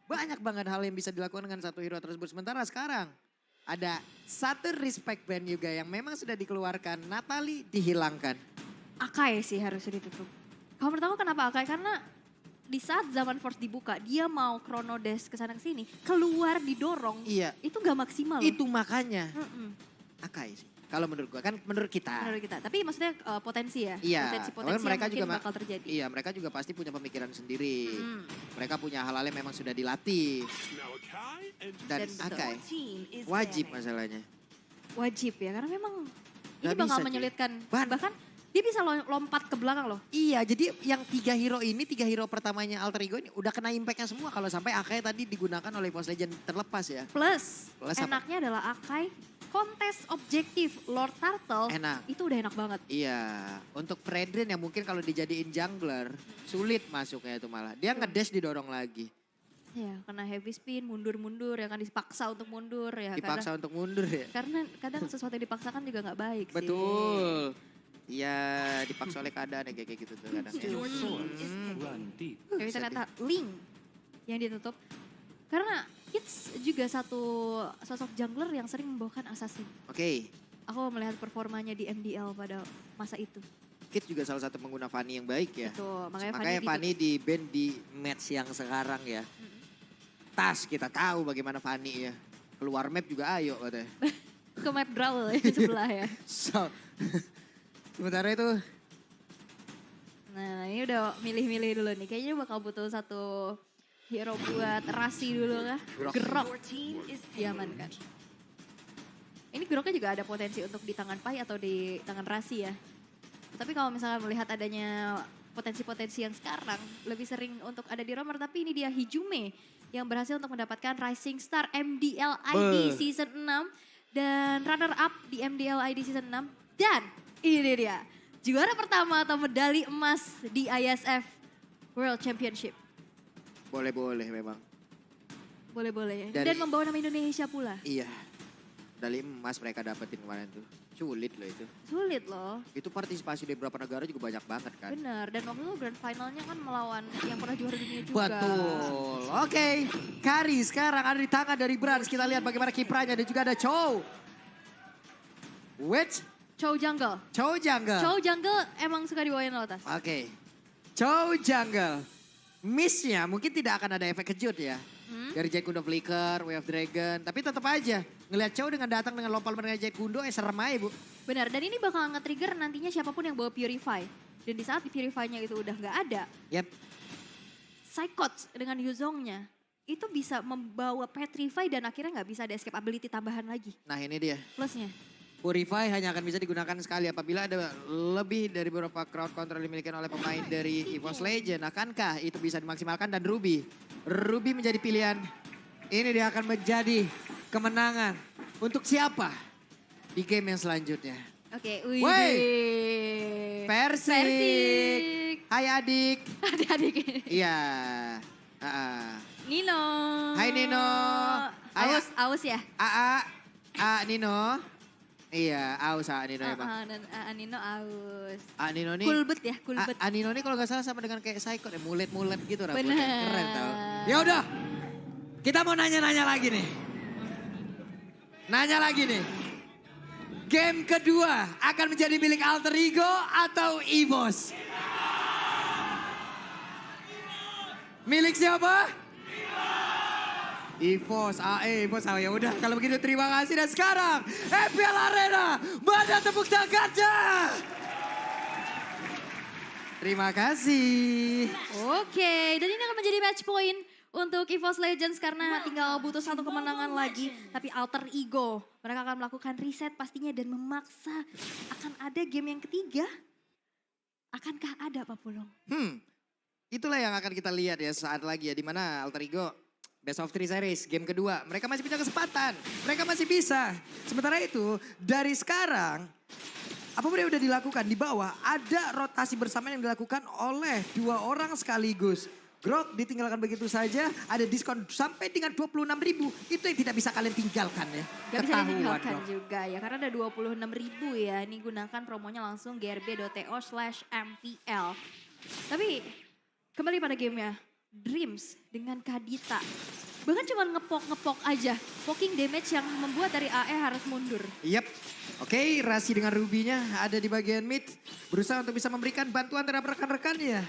Banyak banget hal yang bisa dilakukan dengan satu hero tersebut. Sementara sekarang ada satu respect band juga yang memang sudah dikeluarkan. Natalie dihilangkan. Akai sih harusnya ditutup. Kalau menurut aku kenapa Akai? Karena di saat zaman Force dibuka, dia mau Chrono Dash kesana kesini, keluar didorong, Iya. itu gak maksimal loh. Itu makanya Mm-mm. Akai sih. Kalau menurut gua kan menurut kita. Menurut kita. Tapi maksudnya potensi ya. Iya. Potensi-potensi yang mereka mungkin juga bakal terjadi. Iya, mereka juga pasti punya pemikiran sendiri. Mm. Mereka punya hal-hal yang memang sudah dilatih. Dan betul. Akai wajib masalahnya. Wajib ya, karena memang ini Gak bakal bisa, cuy. menyulitkan. Bahkan- Bahkan dia bisa lompat ke belakang loh. Iya, jadi yang tiga hero pertamanya Alter Ego ini udah kena impactnya semua. Kalau sampai Akai tadi digunakan oleh Force Legend terlepas ya. Plus Plus apa? enaknya adalah Akai kontes objektif Lord Turtle. Enak. Itu udah enak banget. Iya, untuk Fredrin yang mungkin kalau dijadiin jungler sulit masuknya itu malah. Dia ngedash didorong lagi. Ya, kena heavy spin, mundur-mundur, ya kan dipaksa untuk mundur ya. Dipaksa untuk mundur ya. Karena kadang sesuatu yang dipaksakan juga nggak baik sih. Betul. Iya, dipaksa oleh keadaan ya kayak gitu tuh kadang. Kayak misalnya kata Link yang ditutup. Karena Kids juga satu sosok jungler yang sering membawakan assassin. Oke, Aku melihat performanya di MDL pada masa itu. Kit juga salah satu pengguna Fanny yang baik ya. Itu makanya, Makanya Fanny di band di match yang sekarang ya. Tas kita tahu bagaimana Fanny ya. Keluar map juga ayo katanya. ke map Brawl ya di sebelah ya. So, sementara itu Nah ini udah milih-milih dulu nih. Kayaknya bakal butuh satu hero buat Rasi dulu kah? Gerok. Diamankan. Ini Geroknya juga ada potensi untuk di tangan Pai atau di tangan Rasi ya. Tapi kalau misalnya melihat adanya potensi-potensi yang sekarang lebih sering untuk ada di Romer. Tapi ini dia Hijume yang berhasil untuk mendapatkan Rising Star MDL ID Season 6. Dan runner up di MDL ID Season 6. Dan ini dia juara pertama atau medali emas di ISF World Championship. boleh-boleh memang. Boleh-boleh ya. Dari- Dan membawa nama Indonesia pula. Iya. Medali emas mereka dapetin kemarin tuh. Sulit loh itu. Sulit loh. Itu partisipasi dari beberapa negara juga banyak banget kan. Bener. Dan waktu itu grand finalnya kan melawan yang pernah juara dunia juga. Betul. Oke, Kari sekarang ada di tangan dari Brans. Kita lihat bagaimana kiprahnya dan juga ada Chow. Which? Chow Jungle. Chow Jungle. Chow Jungle emang suka dibawain lotas. Oke. Chow Jungle. Missnya mungkin tidak akan ada efek kejut ya. Dari Jet Kundo Flicker, Way of Dragon. Tapi tetap aja ngelihat Chow dengan datang dengan lompat dengan Jet Kundo serem aja bu. Benar. Dan ini bakal nge-trigger nantinya siapapun yang bawa Purify. Dan di saat Purify-nya itu udah nggak ada, Yap. Psychots dengan Yuzongnya itu bisa membawa Petrify dan akhirnya nggak bisa ada escape ability tambahan lagi. Nah ini dia. Plusnya. Purify hanya akan bisa digunakan sekali apabila ada lebih dari beberapa crowd control dimiliki oleh pemain dari EVOS Legend. Akankah itu bisa dimaksimalkan dan Ruby menjadi pilihan. Ini dia akan menjadi kemenangan untuk siapa di game yang selanjutnya. Oke, Wey! Persik. Persik. Hai adik. Adik-adik. Iya. Nino. Hai Nino. Hai, Aus ya? Nino. Iya, aus Nino emang. Dan Nino aus. Nino nih. Kulbet ya, kulbet. Nino nih kalau nggak salah sama dengan kayak Psycho deh, mulet-mulet gitu rambutnya. Bener. Keren tau. Ya udah, kita mau nanya-nanya lagi nih. Nanya lagi nih. Game kedua akan menjadi milik Alter Ego atau EVOS? Milik siapa? EVOS, EVOS, ya udah kalau begitu terima kasih dan sekarang FPL Arena, mana tepuk tangannya? Terima kasih. Oke, dan ini akan menjadi match point untuk EVOS Legends karena tinggal butuh satu kemenangan lagi. Tapi Alter Ego, mereka akan melakukan reset pastinya dan memaksa akan ada game yang ketiga. Akankah ada Pak Pulung? Itulah yang akan kita lihat ya saat lagi ya, dimana Alter Ego Best of 3 series, game kedua. Mereka masih punya kesempatan, mereka masih bisa. Sementara itu dari sekarang, apapun yang udah dilakukan di bawah, ada rotasi bersama yang dilakukan oleh dua orang sekaligus. Grok ditinggalkan begitu saja, ada diskon sampai dengan 26.000. Itu yang tidak bisa kalian tinggalkan ya. Gak bisa Ketahuan ditinggalkan dong. juga ya, karena ada 26.000 ya. Ini gunakan promonya langsung grb.to/mpl. Tapi kembali pada gamenya. Dreams dengan Kadita. Bahkan cuma ngepok-ngepok aja. Poking damage yang membuat dari AE harus mundur. Yep. Oke, Rasi dengan Rubinya ada di bagian mid. Berusaha untuk bisa memberikan bantuan terhadap rekan-rekannya.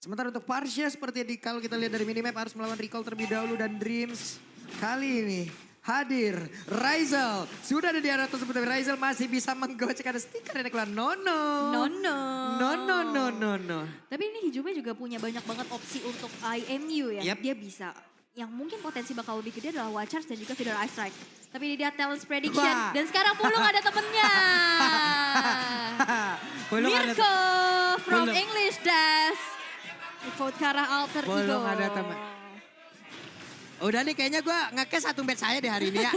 Sementara untuk Parsha seperti kalau kita lihat dari minimap harus melawan recall terlebih dahulu. Dan Dreams kali ini hadir. Raizal sudah ada di arah tersebut. Tapi Raizal masih bisa menggocek ada stiker yang keluar. No. Tapi ini Hijumi juga punya banyak banget opsi untuk IMU ya. Yep. Dia bisa. Yang mungkin potensi bakal lebih gede adalah Wild Charge dan juga Feeder Ice Strike. Tapi ini dia Talents Prediction. Wah. Dan sekarang Pulung ada temennya. Pulung ada Mirko from Pulung. English Dash. Vote ke arah Alter Ego. Pulung ada temen. Udah nih kayaknya gue nge-cash satu bet saya deh hari ini ya.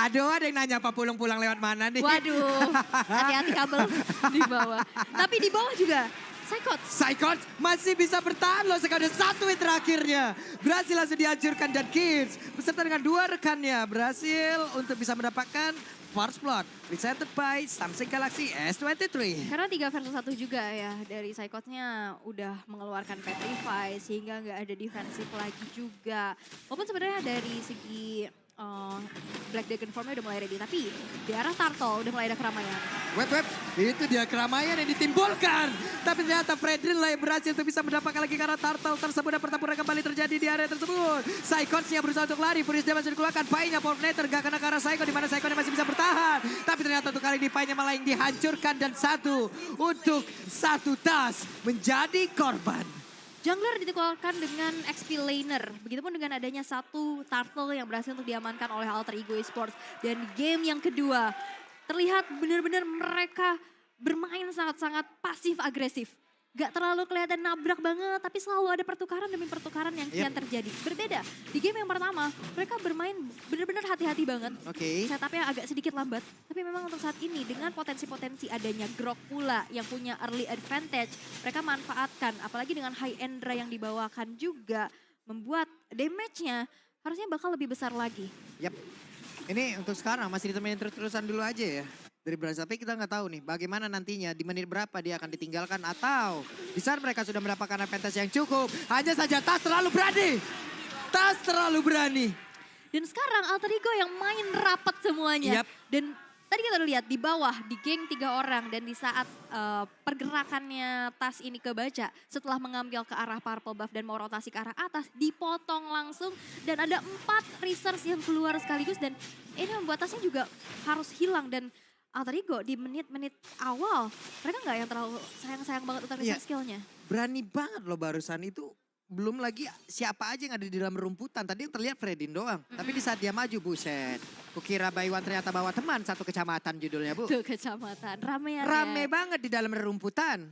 Aduh ada yang nanya Pak Pulung pulang lewat mana nih. Waduh, hati-hati kabel di bawah. Tapi di bawah juga Psychot masih bisa bertahan loh sekali satu hit terakhirnya. Berhasil langsung dihancurkan dan Kids beserta dengan dua rekannya berhasil untuk bisa mendapatkan First Blood presented by Samsung Galaxy S23. Karena 3 versus 1 juga ya dari Psychotnya udah mengeluarkan Petrify sehingga nggak ada defensif lagi juga. Walaupun sebenarnya dari segi Black Dragon formnya udah mulai ready, tapi di arah Turtle udah mulai ada keramaian. Web, itu dia keramaian yang ditimbulkan. Tapi ternyata Fredrin lah yang berhasil untuk bisa mendapatkan lagi karena Turtle tersebut dan pertempuran kembali terjadi di area tersebut. Psychonsnya berusaha untuk lari, Furious Damage dikeluarkan, Pai-nya Fortnator gak kena ke arah Psychon di mana Psychonnya masih bisa bertahan. Tapi ternyata untuk kali ini Pai-nya malah yang dihancurkan dan satu tas menjadi korban. Jungler dikeluarkan dengan XP Laner. Begitupun dengan adanya satu Turtle yang berhasil untuk diamankan oleh Alter Ego Esports. Dan game yang kedua terlihat benar-benar mereka bermain sangat-sangat pasif agresif. Gak terlalu kelihatan nabrak banget, tapi selalu ada pertukaran demi pertukaran yang kian terjadi. Berbeda, di game yang pertama mereka bermain benar-benar hati-hati banget. Oke. Setupnya agak sedikit lambat, tapi memang untuk saat ini dengan potensi-potensi adanya Grok pula yang punya early advantage, mereka manfaatkan. Apalagi dengan high Endra yang dibawakan juga, membuat damage-nya harusnya bakal lebih besar lagi. Yap. Ini untuk sekarang masih ditemenin terus-terusan dulu aja ya. Dari Brazil, tapi kita nggak tahu nih bagaimana nantinya di menit berapa dia akan ditinggalkan atau di saat mereka sudah mendapatkan advantage yang cukup. Hanya saja Tas terlalu berani. Dan sekarang Alter Ego yang main rapat semuanya. Yap. Dan tadi kita udah lihat di bawah di geng 3 orang dan di saat pergerakannya Tas ini kebaca setelah mengambil ke arah purple buff dan mau rotasi ke arah atas dipotong langsung dan ada 4 resource yang keluar sekaligus dan ini membuat Tasnya juga harus hilang dan Alter Ego di menit-menit awal mereka nggak yang terlalu sayang-sayang banget untuk resource skillnya. Berani banget loh barusan itu. Belum lagi siapa aja yang ada di dalam rumputan. Tadi yang terlihat Fredin doang. Tapi di saat dia maju, buset. Kukira Baywan ternyata bawa teman satu kecamatan judulnya, Bu. Tuh kecamatan, ramean Rame banget di dalam rumputan.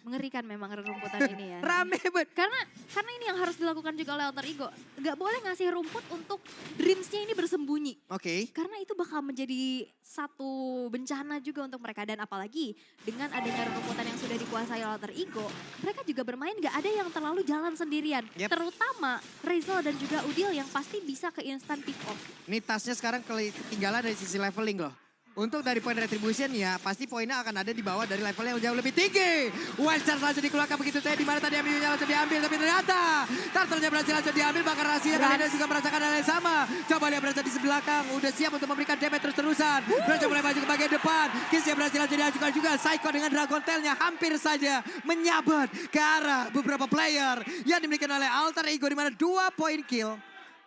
Mengerikan memang rumputan ini ya. Rame banget. Karena ini yang harus dilakukan juga oleh Alter Ego. Gak boleh ngasih rumput untuk Dreams-nya ini bersembunyi. Oke. Karena itu bakal menjadi satu bencana juga untuk mereka. Dan apalagi dengan adanya rumputan yang sudah dikuasai oleh Alter Ego. Mereka juga bermain gak ada yang terlalu jalan sendirian. Yep. Terutama Rizal dan juga Udil yang pasti bisa ke instant pick off. Ini tasnya sekarang ketinggalan dari sisi leveling loh. Untuk dari poin retribution ya pasti poinnya akan ada di bawah dari level yang jauh lebih tinggi. Wild Charge langsung dikeluarkan begitu saya di mana tadi MU-nya langsung diambil tapi ternyata Turtle-nya berhasil langsung diambil bahkan Rahasia kali ini juga merasakan hal yang sama. Coba dia berada di belakang udah siap untuk memberikan damage terus-terusan. Berhasil mulai maju ke bagian depan. Kiss yang berhasil langsung diajukan juga. Psycho dengan Dragon Tail-nya hampir saja menyabet ke arah beberapa player yang dimiliki oleh Alter Ego di mana 2 poin kill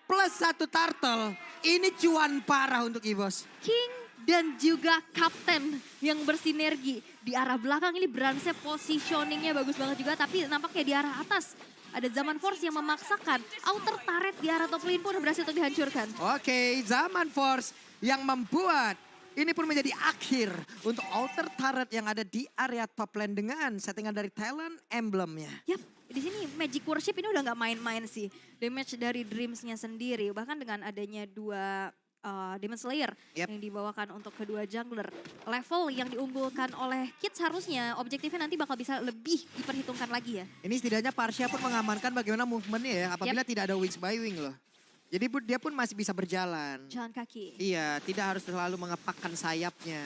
plus 1 Turtle. Ini cuan parah untuk EVOS. King dan juga Kapten yang bersinergi. Di arah belakang ini Brandsnya positioningnya bagus banget juga. Tapi nampaknya di arah atas ada Zaman Force yang memaksakan. Outer turret di arah top lane pun berhasil untuk dihancurkan. Oke, Zaman Force yang membuat ini pun menjadi akhir untuk outer turret yang ada di area top lane dengan settingan dari talent emblemnya. Yap, di sini Magic Worship ini udah nggak main-main sih. Damage dari Dreams-nya sendiri. Bahkan dengan adanya 2 Demon Slayer yang dibawakan untuk kedua jungler. Level yang diunggulkan oleh Kids harusnya objektifnya nanti bakal bisa lebih diperhitungkan lagi ya. Ini setidaknya Parsha pun mengamankan bagaimana movementnya ya apabila tidak ada wings by wing loh. Jadi dia pun masih bisa berjalan. Jalan kaki. Iya, tidak harus terlalu mengepakkan sayapnya.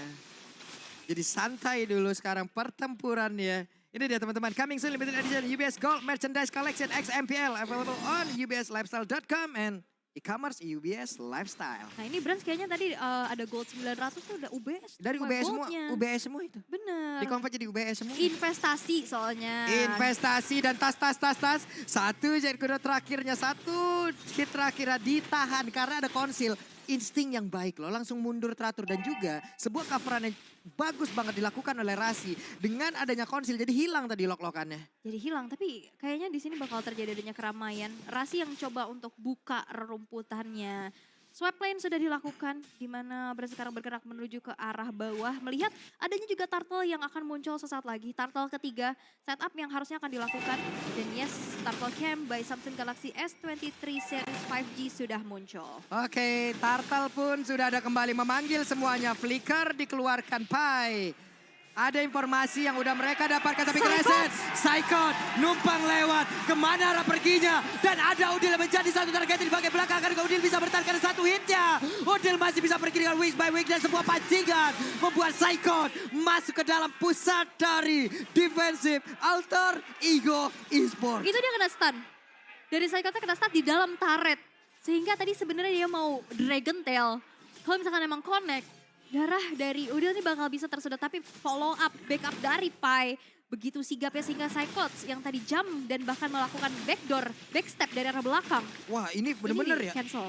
Jadi santai dulu sekarang pertempurannya. Ini dia teman-teman, coming soon limited edition UBS Gold Merchandise Collection XMPL available on ubslifestyle.com and e-commerce UBS Lifestyle. Nah ini Brands kayaknya tadi ada gold 900 tuh udah UBS. Dari UBS semua, UBS semua itu. Bener. Di-convert jadi UBS semua. Investasi soalnya. Investasi dan tas. Satu Jet Kudo terakhirnya, satu hit terakhirnya ditahan karena ada konsil. Insting yang baik loh, langsung mundur teratur. Dan juga sebuah coveran yang bagus banget dilakukan oleh Rasi. Dengan adanya konsil jadi hilang tadi lock-lockannya. Jadi hilang, tapi kayaknya di sini bakal terjadi adanya keramaian. Rasi yang coba untuk buka rerumputannya. Swipe lane sudah dilakukan, di mana Brands sekarang bergerak menuju ke arah bawah. Melihat adanya juga turtle yang akan muncul sesaat lagi. Turtle ketiga, setup yang harusnya akan dilakukan. Dan yes, Turtle Cam by Samsung Galaxy S23 Series 5G sudah muncul. Oke, Turtle pun sudah ada kembali memanggil semuanya. Flicker dikeluarkan Pai. Ada informasi yang udah mereka dapatkan tapi keleset. Saikot numpang lewat. Kemana arah perginya? Dan ada Udil menjadi satu target di bagian belakang. Karena Udil bisa bertahan karena satu hitnya. Udil masih bisa pergi dengan week by week dan sebuah pancingan. Membuat Saikot masuk ke dalam pusat dari defensif Alter Ego Esports. Itu dia kena stun. Dari Saikotnya kena stun di dalam turret. Sehingga tadi sebenarnya dia mau Dragon Tail. Kalau misalkan emang connect. Darah dari Udil ini bakal bisa tersedot, tapi follow up, backup dari Pai. Begitu sigapnya sehingga Psychots yang tadi jump dan bahkan melakukan backdoor, backstep dari arah belakang. Wah ini bener-bener ya. Cancel.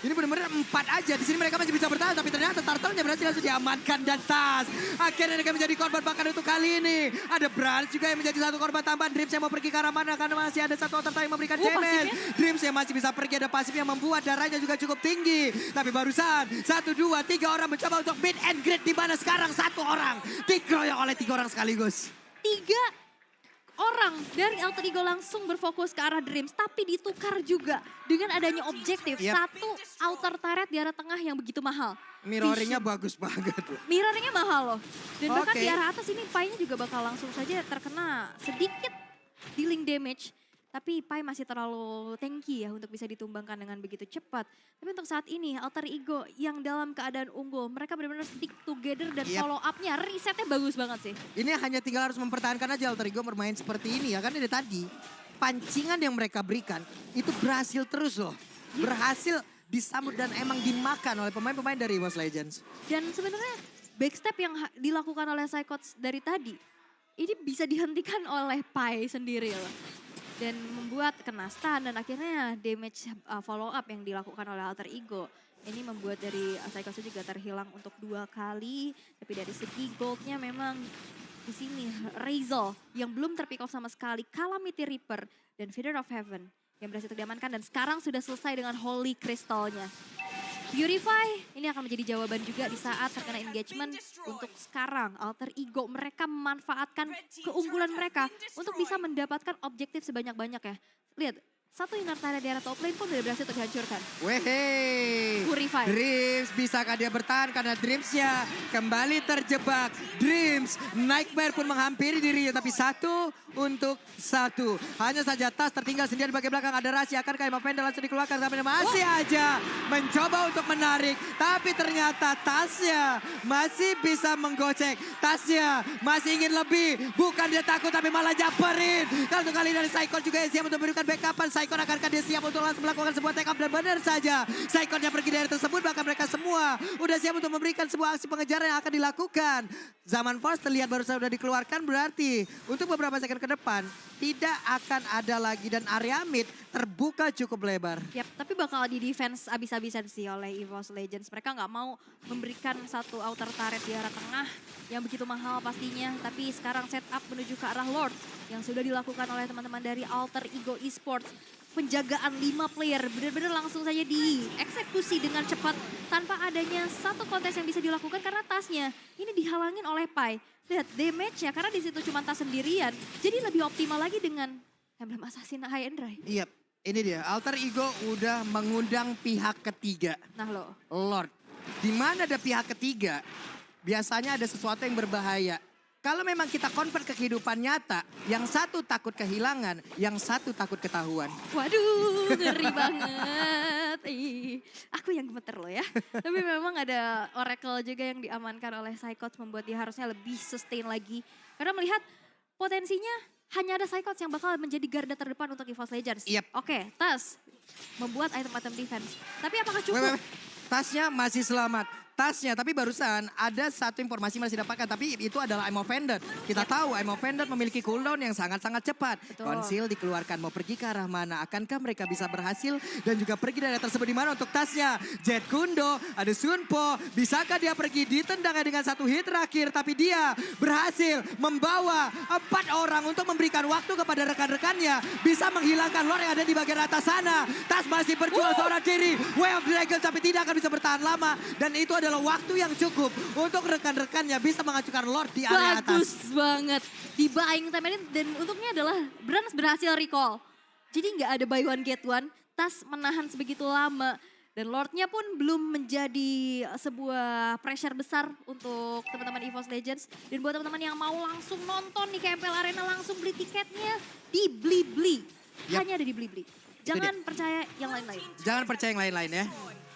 Ini bener-bener 4 aja. Di sini mereka masih bisa bertahan, tapi ternyata Turtle-nya berhasil langsung diamankan dan tas. Akhirnya mereka menjadi korban bahkan untuk kali ini. Ada Brands juga yang menjadi satu korban tambahan. Dreams yang mau pergi ke arah mana karena masih ada satu otak yang memberikan damage. Dreams yang masih bisa pergi, ada pasif yang membuat darahnya juga cukup tinggi. Tapi barusan 1, 2, 3 orang mencoba untuk mid and grade, di mana sekarang 1 orang dikeroyok oleh 3 orang sekaligus. 3 orang dari Alter Ego langsung berfokus ke arah Dreams, tapi ditukar juga dengan adanya objektif. Satu outer turret di arah tengah yang begitu mahal. Mirroringnya bagus banget. Mirroringnya mahal loh. Dan bahkan di arah atas ini Pai-nya juga bakal langsung saja terkena sedikit dealing damage. Tapi Pai masih terlalu tanky ya untuk bisa ditumbangkan dengan begitu cepat. Tapi untuk saat ini Alter Ego yang dalam keadaan unggul, mereka benar-benar stick together dan follow up-nya, resetnya bagus banget sih. Ini hanya tinggal harus mempertahankan aja Alter Ego bermain seperti ini ya. Kan dari tadi pancingan yang mereka berikan itu berhasil terus loh. Berhasil disambut dan emang dimakan oleh pemain-pemain dari EVOS Legends. Dan sebenarnya backstep yang dilakukan oleh Psychots dari tadi, ini bisa dihentikan oleh Pai sendiri loh. Dan membuat kena stun dan akhirnya damage follow up yang dilakukan oleh Alter Ego. Ini membuat dari Psychots juga terhilang untuk 2 kali. Tapi dari segi goldnya memang di sini Razel yang belum terpick off sama sekali. Calamity Reaper dan Feather of Heaven yang berhasil diamankan dan sekarang sudah selesai dengan Holy Crystal-nya. Purify ini akan menjadi jawaban juga di saat terkena engagement. Untuk sekarang Alter Ego mereka memanfaatkan keunggulan mereka untuk bisa mendapatkan objektif sebanyak-banyak ya. Lihat, satu inner turret di arah top lane pun sudah berhasil terhancurkan. Wehe. Purify. Dreams, bisakah dia bertahan karena Dreamsnya kembali terjebak. Dreams, Nightmare pun menghampiri dirinya tapi 1 untuk 1. Hanya saja Tas tertinggal sendiri di bagian belakang. Ada Rasi, akankah Emma Vendel langsung dikeluarkan tapi masih aja mencoba untuk menarik. Tapi ternyata Tasnya masih bisa menggocek. Tasnya masih ingin lebih. Bukan dia takut tapi malah japerin. Kalau untuk kali ini dari Saikon juga yang siap untuk memberikan backupan. Saikon akankah dia siap untuk langsung melakukan sebuah take up dan benar saja. Saikonnya pergi dari tersebut, bahkan mereka semua udah siap untuk memberikan sebuah aksi pengejaran yang akan dilakukan. Zaman Force terlihat baru saja sudah dikeluarkan, berarti untuk beberapa second ke depan tidak akan ada lagi dan area mid terbuka cukup lebar. Yap, tapi bakal di defense abis-abisan sih oleh EVOS Legends. Mereka nggak mau memberikan satu outer turret di arah tengah yang begitu mahal pastinya. Tapi sekarang setup menuju ke arah Lord yang sudah dilakukan oleh teman-teman dari Alter Ego Esports. Penjagaan 5 player benar-benar langsung saja dieksekusi dengan cepat tanpa adanya satu kontes yang bisa dilakukan karena tasnya ini dihalangin oleh Pai. Lihat damage-nya karena di situ cuma tas sendirian. Jadi lebih optimal lagi dengan Emblem Assassin High and Dry. Iya, ini dia. Alter Ego udah mengundang pihak ketiga. Nah lo. Lord. Di mana ada pihak ketiga, biasanya ada sesuatu yang berbahaya. Kalau memang kita convert ke kehidupan nyata, yang satu takut kehilangan, yang satu takut ketahuan. Waduh, ngeri banget. Ih, aku yang gemeter loh ya. Tapi memang ada Oracle juga yang diamankan oleh Psychots membuat dia harusnya lebih sustain lagi. Karena melihat potensinya hanya ada Psychots yang bakal menjadi garda terdepan untuk EVOS Legends. Yep. Oke, Tas membuat item-item defense. Tapi apakah cukup? Wait. Tasnya masih selamat. Tasnya, tapi barusan ada satu informasi masih dapatkan, tapi itu adalah I'm Offended. Kita tahu I'm Offended memiliki cooldown yang sangat-sangat cepat. Betul. Konsil dikeluarkan, mau pergi ke arah mana? Akankah mereka bisa berhasil dan juga pergi dari tersebut di mana untuk tasnya? Jet Kundo, ada Sunpo, bisakah dia pergi ditendangnya dengan satu hit terakhir, tapi dia berhasil membawa 4 orang untuk memberikan waktu kepada rekan-rekannya, bisa menghilangkan lore yang ada di bagian atas sana. Tas masih berjuang seorang diri, Way of Dragon, tapi tidak akan bisa bertahan lama, dan itu adalah waktu yang cukup untuk rekan-rekannya bisa mengacukan Lord di area atas. Bagus banget. Di buying time ini dan untuknya adalah Brans berhasil recall. Jadi nggak ada buy one get one. Tas menahan sebegitu lama. Dan Lordnya pun belum menjadi sebuah pressure besar untuk teman-teman EVOS Legends. Dan buat teman-teman yang mau langsung nonton di KMPL Arena, langsung beli tiketnya di Blibli. Yap. Hanya ada di Blibli. Jangan percaya yang lain-lain. Jangan percaya yang lain-lain ya.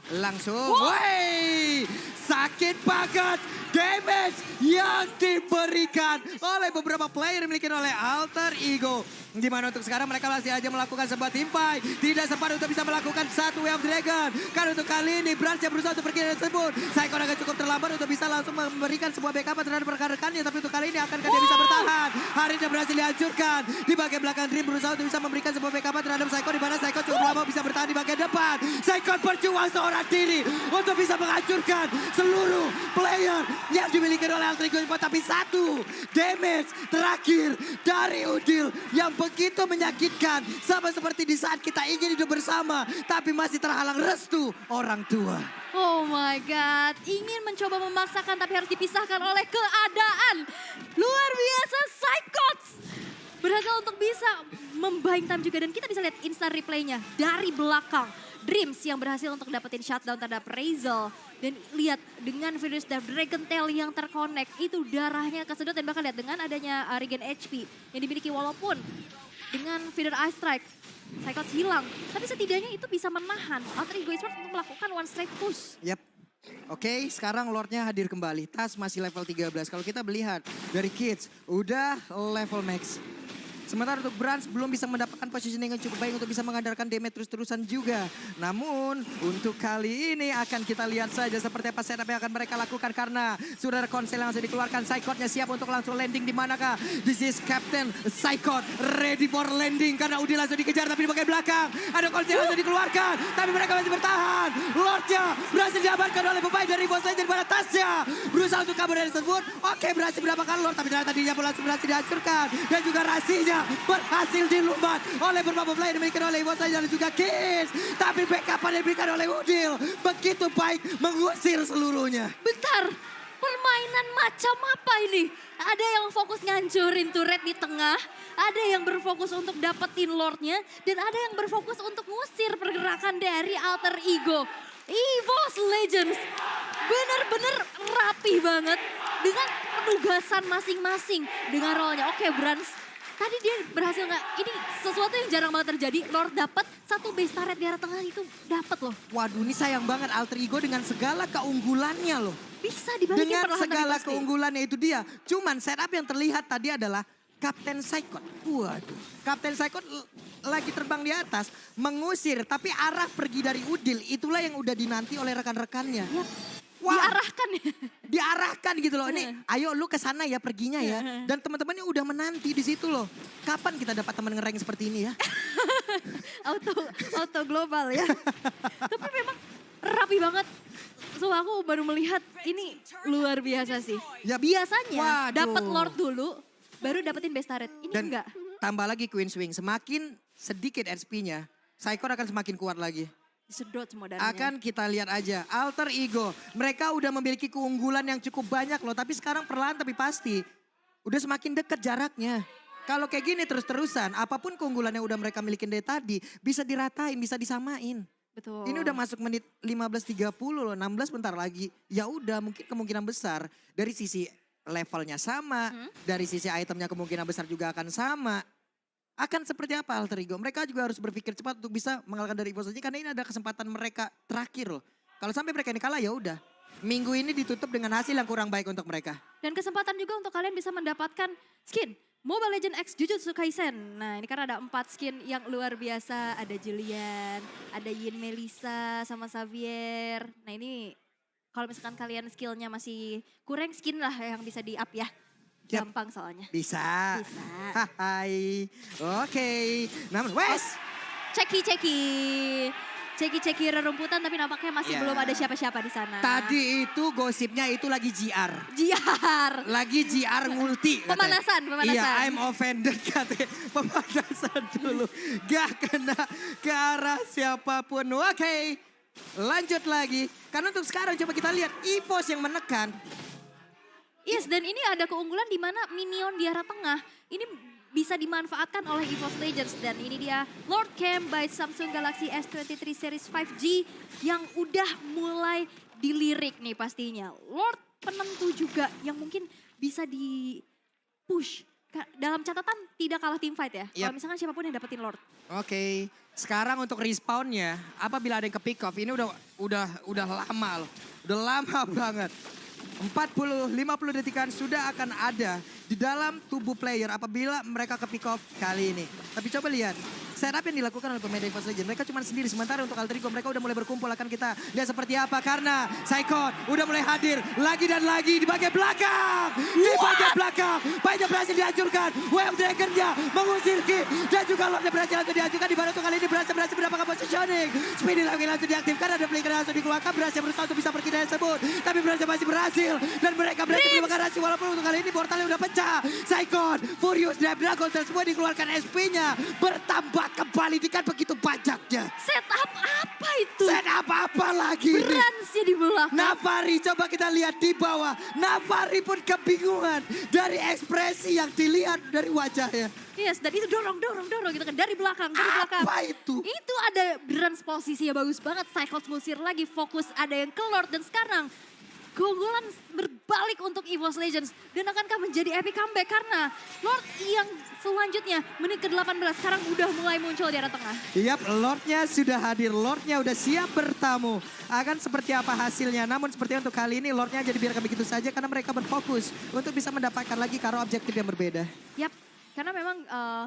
Langsung, woi, sakit banget damage yang diberikan oleh beberapa player dimiliki oleh Alter Ego. Di mana untuk sekarang mereka masih aja melakukan sebuah team fight. Tidak sempat untuk bisa melakukan satu Way of Dragon. Karena untuk kali ini Brans yang berusaha untuk pergi dari tersebut. Saikon agak cukup terlambat untuk bisa langsung memberikan sebuah backup terhadap rekan-rekannya. Tapi untuk kali ini akankah dia bisa bertahan? Harinnya berhasil dihancurkan. Di bagian belakang Dream berusaha untuk bisa memberikan sebuah backup terhadap Saikon. Di mana Saikon cukup lama bisa bertahan di bagian depan. Saikon berjuang seorang diri untuk bisa menghancurkan seluruh player yang dimiliki oleh Alter Ego. Tapi satu damage terakhir dari Udil yang begitu menyakitkan. Sama seperti di saat kita ingin hidup bersama, tapi masih terhalang restu orang tua. Oh my God, ingin mencoba memaksakan tapi harus dipisahkan oleh keadaan. Luar biasa, Psychots berhasil untuk bisa membind time juga. Dan kita bisa lihat instant replaynya dari belakang. Dreams yang berhasil untuk dapetin shutdown terhadap Razel. Dan lihat dengan Furious Death Dragon Tail yang terkonek, itu darahnya kesedot. Dan bahkan lihat dengan adanya regen HP yang dimiliki walaupun dengan Feather Ice Strike, Psychots hilang. Tapi setidaknya itu bisa menahan Alter Ego Esports untuk melakukan one straight push. Yap. Oke, sekarang Lordnya hadir kembali. Tas masih level 13. Kalau kita melihat dari Kids, udah level max. Sementara untuk Brans belum bisa mendapatkan positioning yang cukup baik untuk bisa mengandalkan damage terus-terusan juga. Namun untuk kali ini akan kita lihat saja seperti apa setup yang akan mereka lakukan. Karena sudah ada konsel yang langsung dikeluarkan. Psychotnya siap untuk langsung landing di manakah? This is Captain Psychot ready for landing. Karena Udil langsung dikejar tapi di bagian belakang. Ada konsel yang langsung dikeluarkan. Tapi mereka masih bertahan. Lordnya berhasil diamankan oleh pemain dari EVOS Legends pada tasnya. Berusaha untuk kabur dari tersebut. Oke, berhasil mendapatkan Lord. Tapi ternyata dirinya pun langsung berhasil dihancurkan. Dan juga rasinya berhasil dilumbat oleh beberapa player dimiliki oleh EVOS Legends dan juga Kiss. Tapi backup yang diberikan oleh Udil begitu baik mengusir seluruhnya. Bentar, permainan macam apa ini? Ada yang fokus ngancurin turret di tengah, ada yang berfokus untuk dapetin Lordnya, dan ada yang berfokus untuk ngusir pergerakan dari Alter Ego. EVOS Legends bener-bener rapi banget dengan penugasan masing-masing dengan role-nya. Oke, Brans. Tadi dia berhasil nggak? Ini sesuatu yang jarang banget terjadi. Lord dapat satu base turret di arah tengah itu dapat loh. Waduh, ini sayang banget Alter Ego dengan segala keunggulannya loh. Bisa dibalikin Dengan perlahan tapi segala pasti. keunggulannya itu dia. Cuman setup yang terlihat tadi adalah Kapten Psychot. Waduh, Kapten Psychot lagi terbang di atas, mengusir. Tapi arah pergi dari Udil itulah yang udah dinanti oleh rekan-rekannya. Ya, Wah, diarahkan ya. diarahkan gitu loh. Ini ayo lu ke sana ya perginya ya. Dan teman-temannya udah menanti di situ loh. Kapan kita dapat teman ngereng seperti ini ya? auto global ya. Tapi memang rapi banget. So aku baru melihat ini luar biasa sih. Ya, Biasanya waduh. dapat Lord dulu baru dapetin base turret. Ini Dan enggak. tambah lagi Queen Swing. Semakin sedikit HP-nya, Psychot akan semakin kuat lagi. Disedot semua darahnya. Akan kita lihat aja. Alter Ego, mereka udah memiliki keunggulan yang cukup banyak loh. Tapi sekarang perlahan tapi pasti udah semakin dekat jaraknya. Kalau kayak gini terus-terusan, apapun keunggulan yang udah mereka milikin dari tadi, bisa diratain, bisa disamain. Betul. Ini udah masuk menit 15.30 loh, 16 bentar lagi. Ya udah, mungkin kemungkinan besar dari sisi levelnya sama, dari sisi itemnya kemungkinan besar juga akan sama. Akan seperti apa Alter Ego? Mereka juga harus berpikir cepat untuk bisa mengalahkan dari EVOS Legends karena ini ada kesempatan mereka terakhir loh. Kalau sampai mereka ini kalah ya udah. Minggu ini ditutup dengan hasil yang kurang baik untuk mereka. Dan kesempatan juga untuk kalian bisa mendapatkan skin Mobile Legends X Jujutsu Kaisen. Nah ini kan ada 4 skin yang luar biasa. Ada Julian, ada Yin Melissa sama Xavier. Nah ini kalau misalkan kalian skillnya masih kurang skin lah yang bisa di-up ya. Yap. Gampang soalnya. Bisa. Bisa. Hai. Oke. Namun Wes. Ceki rerumputan tapi nampaknya masih Ya. belum ada siapa-siapa di sana. Tadi itu gosipnya itu lagi GR. Jiar. Lagi GR multi katanya. Pemanasan. Iya, I'm offended katanya. Pemanasan dulu. Gak kena ke arah siapapun. Oke, lanjut lagi. Karena untuk sekarang coba kita lihat EVOS yang menekan. Yes, dan ini ada keunggulan di mana minion di arah tengah. Ini bisa dimanfaatkan oleh EVOS Legends. Dan ini dia Lord Camp by Samsung Galaxy S23 Series 5G yang udah mulai dilirik nih pastinya. Lord penentu juga yang mungkin bisa di push. Dalam catatan tidak kalah team fight ya. Yap. Kalau misalkan siapapun yang dapetin Lord. Oke, sekarang untuk respawnnya, apabila ada yang ke pick off, ini udah lama loh. Udah lama banget. 40-50 detikan sudah akan ada di dalam tubuh player apabila mereka ke pick off kali ini. Tapi coba lihat, setup yang dilakukan oleh pemain EVOS Legends. Mereka cuma sendiri, sementara untuk Alter Ego mereka udah mulai berkumpul. Akan kita lihat seperti apa karena Saikot udah mulai hadir lagi dan lagi di bagian belakang. Di bagian belakang, Paitnya berhasil dihancurkan. Wave Dragon-nya mengusir Ki. Dan juga Lord-nya berhasil langsung dihancurkan. Di mana tuh kali ini berhasil mendapatkan positioning. Speedy lagi langsung diaktifkan, ada flicker langsung dikeluarkan. Berhasil berusaha untuk bisa pergi dari tersebut. Tapi berhasil masih berhasil. Dan mereka berhasil menemukan Rashi walaupun untuk kali ini portalnya udah pecah. Saikot, Furious, Dragon dan semua dikeluarkan SP-nya. Bertambah kembali dengan begitu banyaknya. Setup apa itu? Set apa lagi ini? Beransnya di belakang. Navari coba kita lihat di bawah. Navari pun kebingungan dari ekspresi yang dilihat dari wajahnya. Yes, dan itu dorong gitu kan dari belakang. Apa itu? Itu ada Brans posisinya bagus banget. Cyclops ngusir lagi, fokus ada yang ke Lord. Dan sekarang keunggulan berbalik untuk EVOS Legends. Dan akankah menjadi epic comeback karena Lord yang selanjutnya menit ke-18 sekarang udah mulai muncul di arah tengah. Yap, Lordnya sudah hadir. Lordnya udah siap bertamu. Akan seperti apa hasilnya. Namun seperti untuk kali ini Lordnya jadi biarkan begitu saja karena mereka berfokus untuk bisa mendapatkan lagi karo objektif yang berbeda. Yap, karena memang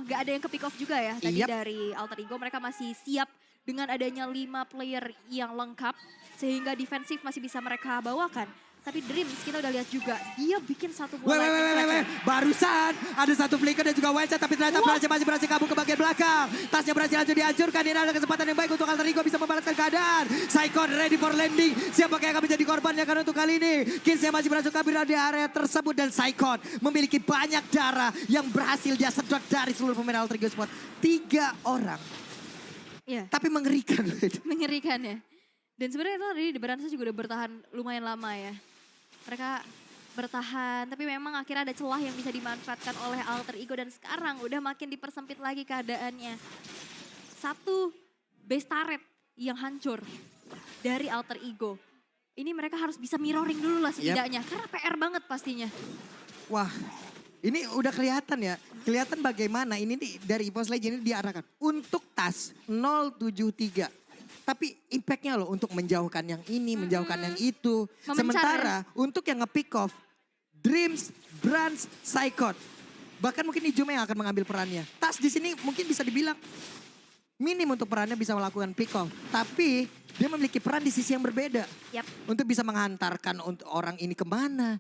gak ada yang ke pick off juga ya. Tadi Yap. dari Alter Ego mereka masih siap dengan adanya 5 player yang lengkap. Sehingga defensif masih bisa mereka bawakan. Tapi Dreams kita udah lihat juga, dia bikin satu bola. Weh. Barusan ada satu flicker dan juga one shot, tapi ternyata masih berhasil kabur ke bagian belakang. Tasnya berhasil langsung dihancurkan. Ini ada kesempatan yang baik untuk Alter Ego bisa membalaskan keadaan. Saikot ready for landing. Siapa yang akan menjadi korbannya karena untuk kali ini. Kinsnya masih berhasil kabur di area tersebut. Dan Saikot memiliki banyak darah yang berhasil dia sedot dari seluruh pemain Alter Ego Sport. 3 orang. Iya. Tapi mengerikan. Mengerikan ya. Dan sebenarnya tadi di Beransa juga udah bertahan lumayan lama ya. Mereka bertahan, tapi memang akhirnya ada celah yang bisa dimanfaatkan oleh Alter Ego. Dan sekarang udah makin dipersempit lagi keadaannya. Satu base turret yang hancur dari Alter Ego. Ini mereka harus bisa mirroring dulu lah setidaknya. Karena PR banget pastinya. Wah, ini udah kelihatan ya. Kelihatan bagaimana ini nih dari EVOS Legends ini diarahkan. Untuk tas 073. Tapi impactnya loh untuk menjauhkan yang ini, menjauhkan yang itu. Memencar Sementara untuk yang nge-pick off, Dreams, Brans, Saikot. Bahkan mungkin Ijume yang akan mengambil perannya. Tas di sini mungkin bisa dibilang minim untuk perannya bisa melakukan pick off. Tapi dia memiliki peran di sisi yang berbeda. Yap. Untuk bisa menghantarkan untuk orang ini kemana.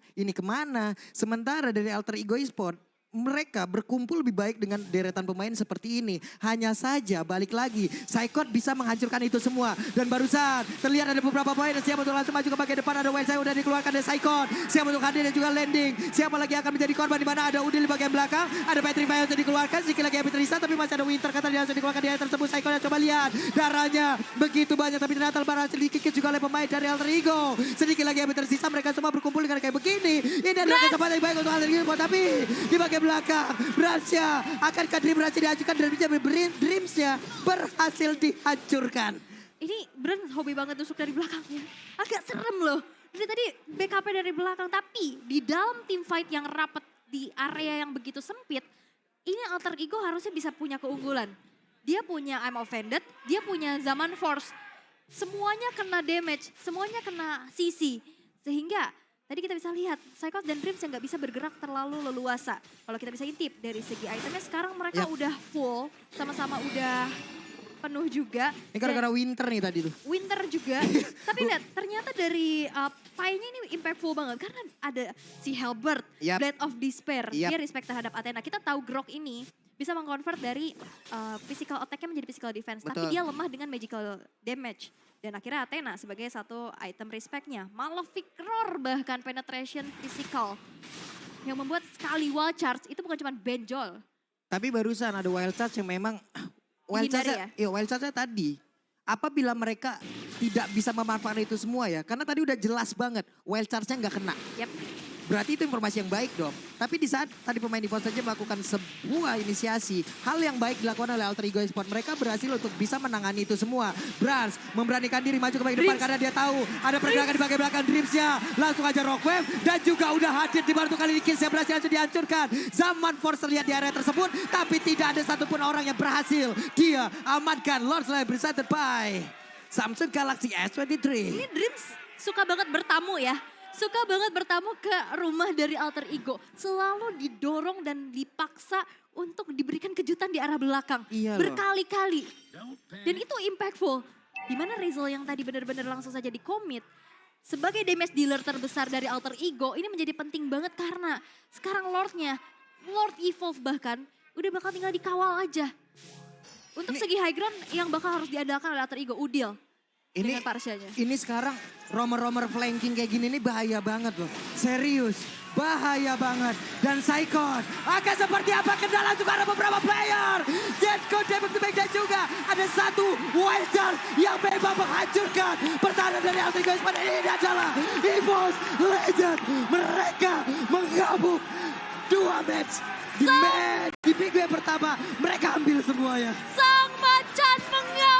Sementara dari Alter Ego Esport, mereka berkumpul lebih baik dengan deretan pemain seperti ini. Hanya saja balik lagi, Saikot bisa menghancurkan itu semua. Dan barusan terlihat ada beberapa pemain yang siap untuk langsung maju ke bagian depan. Ada Wensai udah dikeluarkan dari Saikot. Siap untuk hadir dan juga landing. Siapa lagi akan menjadi korban di mana ada Udil di bagian belakang. Ada Patrick yang sudah dikeluarkan. Sedikit lagi Abit Risa tapi masih ada Winter kata dia langsung dikeluarkan di area tersebut. Saikot yang coba lihat darahnya begitu banyak. Tapi ternyata berhasil dikikis juga oleh pemain dari Alter Ego. Sedikit lagi Abit tersisa. Mereka semua berkumpul dengan kayak begini. Ini adalah kesempatan yang baik untuk Alter Ego. Tapi di bagian belakang Bransnya akankah Dream berhasil dihancurkan dan Dreamsnya berhasil dihancurkan. Ini Brand hobi banget tusuk dari belakangnya. Agak serem loh. Jadi tadi BKP dari belakang tapi di dalam team fight yang rapat di area yang begitu sempit. Ini Alter Ego harusnya bisa punya keunggulan. Dia punya I'm Offended, dia punya Zaman Force. Semuanya kena damage, semuanya kena CC. Sehingga tadi kita bisa lihat Psychos dan Dreams yang gak bisa bergerak terlalu leluasa. Kalau kita bisa intip dari segi itemnya sekarang mereka udah full, sama-sama udah penuh juga. Ini gara-gara Winter nih tadi tuh. Winter juga. Tapi lihat ternyata dari Pai-nya ini impactful banget. Karena ada si Halberd, Blade of Despair. Dia respect terhadap Athena. Kita tahu Grok ini bisa mengkonvert dari physical attack-nya menjadi physical defense. Betul. Tapi dia lemah dengan magical damage. Dan akhirnya Athena sebagai satu item respect-nya. Malefic Roar bahkan penetration physical. Yang membuat sekali wild charge itu bukan cuma benjol. Tapi barusan ada wild charge yang memang wild charge-nya tadi. Apabila mereka tidak bisa memanfaatkan itu semua ya. Karena tadi udah jelas banget wild charge-nya nggak kena. Yep. Berarti itu informasi yang baik dong. Tapi di saat tadi pemain Default saja melakukan sebuah inisiasi. Hal yang baik dilakukan oleh Alter Ego Esports. Mereka berhasil untuk bisa menangani itu semua. Brans memberanikan diri maju ke bagian depan karena dia tahu ada pergerakan di bagian belakang Dreams-nya. Langsung aja Rockwave dan juga udah hadir di baru kali ini Kiss-nya berhasil langsung dihancurkan. Zaman Force terlihat di area tersebut. Tapi tidak ada satupun orang yang berhasil. Dia amankan Lord Slayer presented by Samsung Galaxy S23. Ini Dreams suka banget bertamu ya. Suka banget bertamu ke rumah dari Alter Ego. Selalu didorong dan dipaksa untuk diberikan kejutan di arah belakang. Iya berkali-kali. Dan itu impactful. Dimana Rizal yang tadi benar-benar langsung saja di-commit. Sebagai damage dealer terbesar dari Alter Ego, ini menjadi penting banget karena sekarang Lord-nya, Lord Evolve bahkan, udah bakal tinggal dikawal aja. Untuk segi high ground yang bakal harus diandalkan oleh Alter Ego, Udil. Dengan Parsianya. Ini sekarang romer-romer flanking kayak gini ini bahaya banget loh. Serius, bahaya banget. Dan Psychon akan seperti apa kendala juga ada beberapa player. Jetco Devil to dan juga ada satu wildcard yang memang menghancurkan pertahanan dari Alter Ego pada ini adalah EVOS Legend. Mereka menggabung dua match. Di minggu yang pertama mereka ambil semuanya. Sang Macan mengambil.